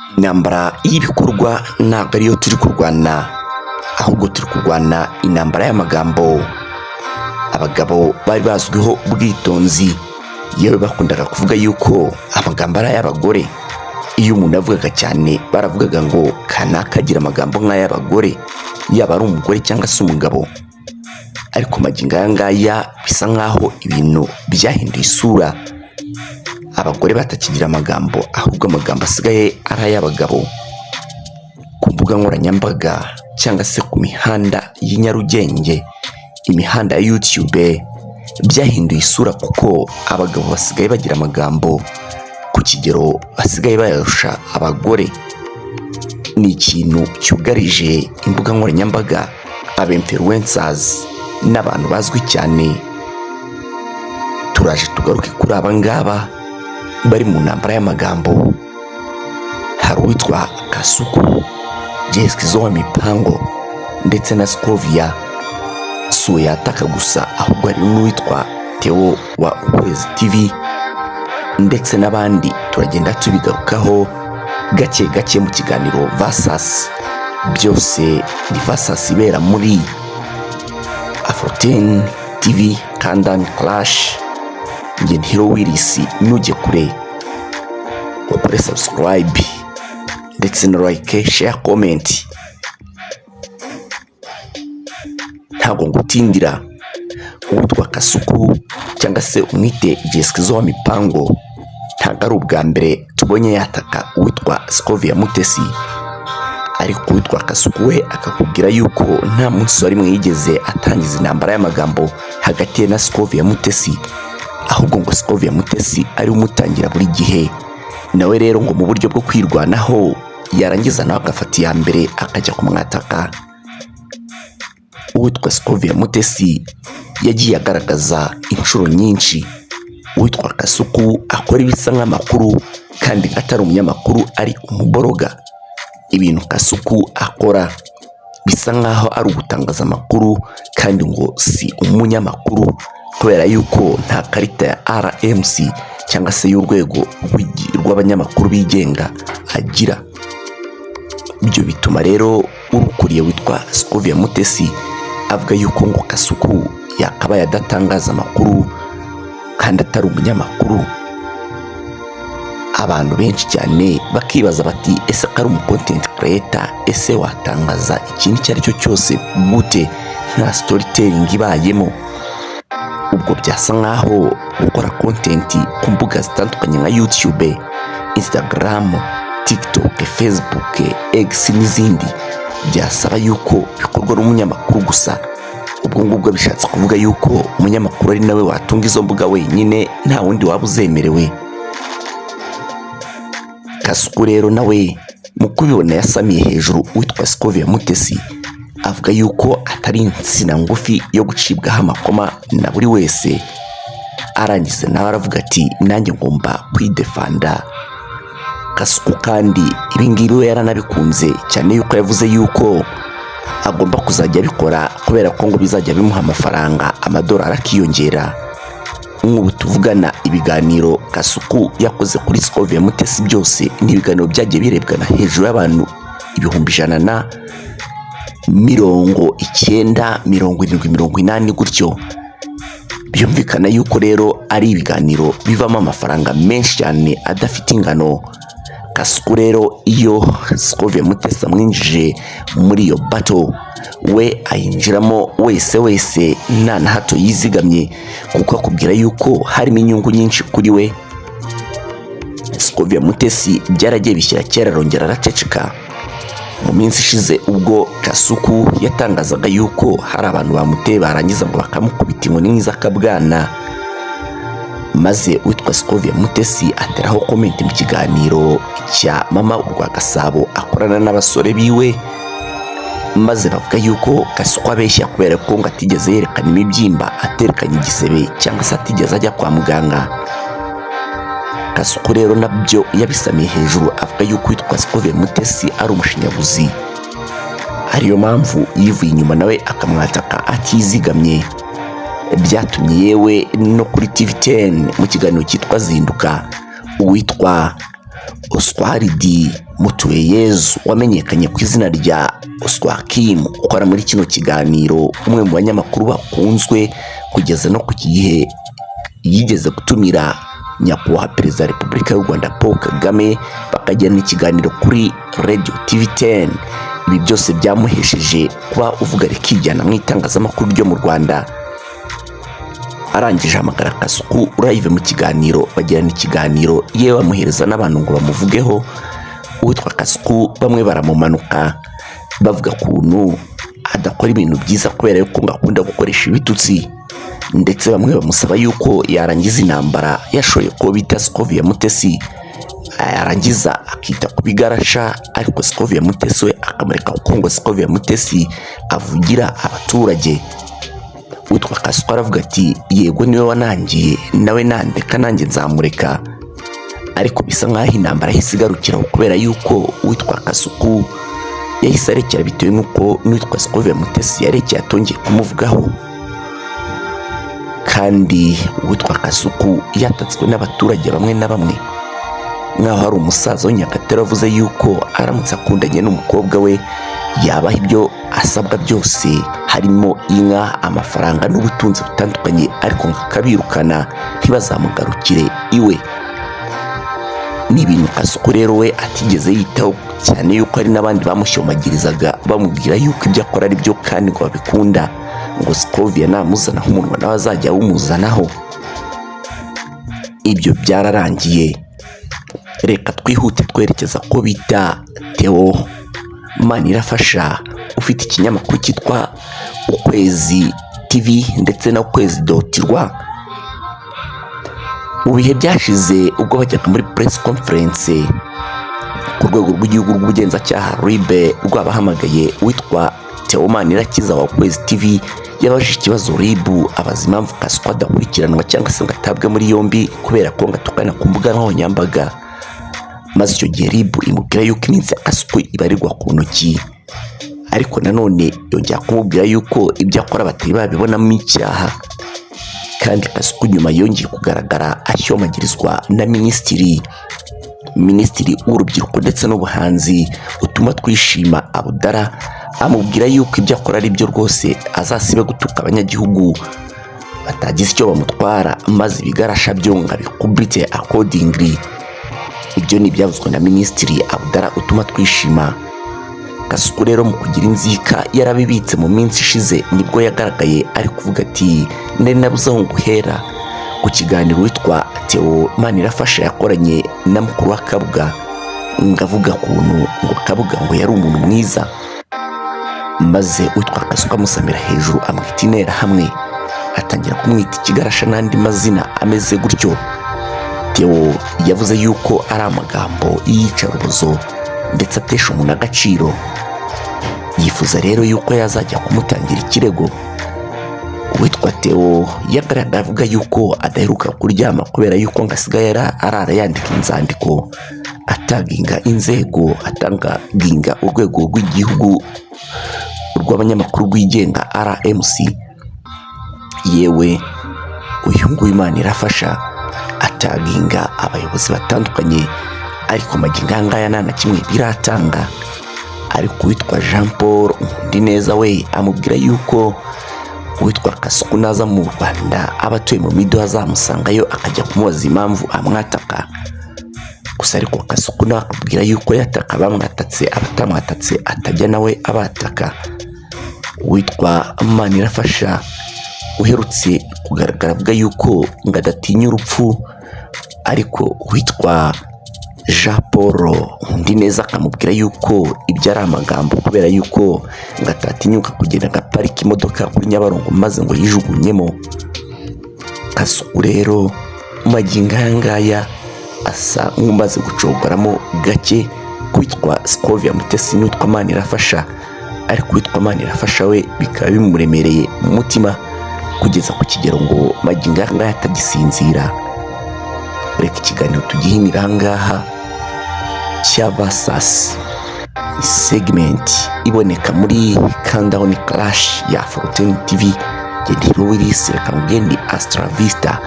Intambara y'ibikorwa ntabwo ariyo turi kurwana, ahubwo turi kurwana intambara y'amagambo. Abagabo bari bazwiho ubwitonzi, yewe bakundaga kuvuga yuko amagambo ari ay'abagore. Iyo umuntu avugaga cyane baravugaga ngo kanaka agira amagambo nk'ay'abagore, yaba ari umugore cyangwa se umugabo. Ariko magingo aya ngaya bisa nk'aho ibintu byahinduye isura, abagore batakigira amagambo, ahubwo amagambo asigaye ari ay'abagabo. Ku mbuga nkoranyambaga cyangwa se ku mihanda y'i Nyarugenge, imihanda ya YouTube, byahinduye isura kuko abagabo basigaye bagira amagambo ku kigero basigaye bayarusha abagore. Ni ikintu cyugarije imbuga nkoranyambaga, aba-influencers n'abantu bazwi cyane. Turaje tugaruke kuri aba ngaba bari mu ntambara y'amagambo. Hari uwitwa Kasuku, Jessica wa Mipango ndetse na Scovia. So yataka gusa, ahubwo hari n'uwitwa Theo wa Ukwezi TV ndetse n'abandi. Turagenda tubigarukaho gake gake mu kiganiro Versus. Byose ni Versus ibera muri Afro10 TV Kandani Clash. Nge Hero Willis, nujye kure ukore subscribe ndetse na like, share, comment. Ntabwo ngutindira, uwitwa Kasuku cyangwa se umwite Jessica wa Mipango ntabwo ari ubwa mbere tubonye yataka uwitwa Scovia Mutesi. Ariko uwitwa Kasuku we akakubwira yuko nta munsi wari mwigeze atangiza intambara y'amagambo hagati ye na Scovia Mutesi, ahubwo ngo Scovia Mutesi ari umutangira buri gihe. Nawe rero ngo mu buryo bwo kwirwanaho yarangiza nawe agafata iya mbere akajya kumwataka. Uwitwa Scovia Mutesi yagiye agaragaza inshuro nyinshi uwitwa Kasuku akora ibisa nk'amakuru kandi atari umunyamakuru, ari umuboroga. Ibintu Kasuku akora bisa nk'aho ari ugutangaza amakuru kandi ngo si umunyamakuru, kubera yuko nta karita ya RMC cyangwa se y'urwego rw'abanyamakuru bigenga agira. Ibyo bituma rero urukuriye witwa Scovia Mutesi avuga yuko ngo Kasuku yakabaye adatangaza amakuru kandi atari umunyamakuru. Abantu benshi cyane bakibaza bati ese ko ari umu content creator, ese watangaza ikintu icyo ari cyo cyose gute nta storytelling ibayemo? Ubwo byasa nk'aho gukora content ku mbuga zitandukanye nka YouTube, Instagram, TikTok, Facebook, X n'izindi byasaba yuko bikorwa n'umunyamakuru gusa. Ubwo ngubwo bishatse kuvuga yuko umunyamakuru ari nawe watunga izo mbuga wenyine, nta wundi waba uzemerewe. Kasuku rero nawe mu kubibona yasamiye hejuru witwa Scovia Mutesi, avuga yuko atari insina ngufi yo gucibwaho amakoma na buri wese. Arangiza nawe aravuga ati nanjye ngomba kwidefanda. Kasuku kandi ibingibi we yaranabikunze cyane, yuko yavuze yuko agomba kuzajya abikora kubera ko ngo bizajya bimuha amafaranga, amadolari akiyongera. Nk'ubu tuvugana ibiganiro Kasuku yakoze kuri Scovia Mutesi byose ni ibiganiro byagiye birebwana hejuru y'abantu 190-180 gutyo. Byumvikana yuko rero ari ibiganiro bivamo amafaranga menshi cyane adafite ingano. Kasuku rero iyo Scovia Mutesi amwinjije muri iyo battle, we ayinjiramo wese nta na hato yizigamye, kuko akubwira yuko harimo inyungu nyinshi kuri we. Scovia Mutesi byaragiye bishyira kera arongera araceceka. Mu minsi ishize ubwo Kasuku yatangazaga yuko hari abantu bamuteye barangiza ngo bakamukubita inkoni nk'iz'akabwana, maze witwa Scovia Mutesi ateraho comment mu kiganiro cya Mama Urwa Gasabo akorana n'abasore biwe, maze bavuga yuko Kasuku abeshya kubera ko ngo atigeze yerekana imibyimba, aterekanye igisebe cyangwa se atigeze ajya kwa muganga. Kasuku rero nabyo yabisamiye hejuru, avuga yuko witwa Scovia Mutesi ari umushinyaguzi, ariyo mpamvu yivuye inyuma nawe akamwataka atizigamye. Byatumye yewe no kuri TV10 mu kiganiro cyitwa Zinduka uwitwa Oswaridi Mutuyeyezu wamenyekanye ku izina rya Oswakim ukora muri kino kiganiro, umwe mu banyamakuru bakunzwe kugeza no ku gihe yigeze gutumira nyakubahwa perezida wa Repubulika y'u Rwanda Paul Kagame bakagirana ikiganiro kuri Radio TV10. Ibi byose byamuhesheje kuba uvuga rikijyana mu itangazamakuru ryo mu Rwanda. Arangije hamagara Kasuku live mu kiganiro, bagirana ikiganiro yewe bamuhereza n'abantu ngo bamuvugeho. Uwitwa Kasuku bamwe baramumanuka bavuga kuntu adakora ibintu byiza kubera yuko ngakunda gukoresha ibitutsi, ndetse bamwe bamusaba yuko yarangiza intambara yashoye ko bita Scovia Mutesi, yarangiza akita kubigarasha, ariko Scovia Mutesi we akamureka kuko ngo Scovia Mutesi avugira abaturage. Witwa Kasuku aravuga ati yego niwe wanangiye nawe nandeka nanjye nzamureka, ariko bisa nkaho intambara yisigarukiraho kubera yuko witwa Kasuku yahise arekera bitewe nuko n'uwitwa Scovia Mutesi yarekeye atongeye kumuvugaho. Kandi uwitwa Kasuku yatatswe n'abaturage bamwe na bamwe, nkaho hari umusaza w'Nyagatare avuze yuko aramutse akundanye n'umukobwa we yabaha ibyo asabwa byose, harimo inka, amafaranga n'ubutunzi butandukanye, ariko akabirukana ntibazamugarukire iwe. Ni ibintu Kasuku rero we atigeze yitaho cyane, yuko hari n'abandi bamushyomagirizaga bamubwira yuko ibyo akora ari byo kandi ngo babikunda, ngo Scovia namuzanaho umunwa nawe azajya awumuzanaho. Ibyo byararangiye. Reka twihute twerekeza ko bita Theo Manirafasha ufite ikinyamakuru cyitwa Ukwezi TV ndetse na Ukwezi.rw. Mu bihe byashize ubwo bajyaga muri press conference ku rwego rw'igihugu rw'ubugenzacyaha RIB rwabahamagaye, witwa Theo Manirakiza wa Ukwezi TV yabajije ikibazo RIB abaza impamvu Kasuku adakurikiranwa cyangwa se ngo atabwe muri yombi kubera ko ngatukana ku mbuga nkoranyambaga. Maze icyo gihe RIB imubwira yuko iminsi ya Kasuku ibarirwa ku ntoki, ariko nanone yongera kumubwira yuko ibyo akora batari babibonamo icyaha. Kandi Kasuku nyuma yongeye kugaragara ashyomagirizwa na minisitiri w'urubyiruko ndetse n'ubuhanzi utuma twishima Abudara, amubwira yuko ibyo akora ari byo rwose, azasibe gutuka abanyagihugu batagize icyo bamutwara, maze ibigarasha byo ngo abikubite accordingly. Ibyo ni ibyavuzwe na minisitiri Abudara utuma twishima. Kasuku rero mu kugira inzika yarabibitse mu minsi ishize, nibwo yagaragaye ari kuvuga ati nari nabuze aho nguhera ku kiganiro witwa Theo Manirafasha yakoranye na mukuru wa Kabuga, ngavuga kuntu ngo Kabuga ngo yari umuntu mwiza, maze witwa Kasuku amusamira hejuru amwita interahamwe, atangira kumwita ikigarasha n'andi mazina ameze gutyo. Theo yavuze yuko ari amagambo y'iyicarubozo ndetse atesha umuntu agaciro. Yifuza rero yuko yazajya kumutangira ikirego. Uwitwa Theo yagaragaye avuga yuko adaheruka kuryama kubera yuko ngasigaye arara yandika inzandiko, ataginga inzego, atangaginga urwego rw'igihugu rw'abanyamakuru rwigenga RMC. Yewe uyu nguyu Manirafasha ataginga abayobozi batandukanye, ariko magingo ngaya nta na kimwe biratanga. Ariko witwa Jean Paul Nkundineza we amubwira yuko witwa Kasuku naza mu Rwanda abatuye mu mido azamusangayo akajya kumubaza impamvu amwataka. Gusa ariko Kasuku nawe akubwira yuko yataka bamwatatse, abatamwatatse atajya nawe abataka. Witwa Manirafasha uherutse kugaragara avuga yuko ngadatinya urupfu, ariko witwa Jean Paul Nkundineza akamubwira yuko ibyo ari amagambo kubera yuko ngatatinyuka kugenda ngaparika imodoka kuri Nyabarongo maze ngo yijugunyemo. Kasuku rero magingo ngaya asa nk'umaze gucogoramo gake kwitwa Scovia Mutesi n'utwa Manirafasha, ariko witwa Manirafasha we bikaba bimuremereye mu mutima kugeza ku kigero ngo magingo ngaya atagisinzira. Reka ikiganiro tugihinira ngaha cya Versus segment iboneka muri Countdown Clash ya Fortune TV. Genda Willis, reka mugende Astra Vista.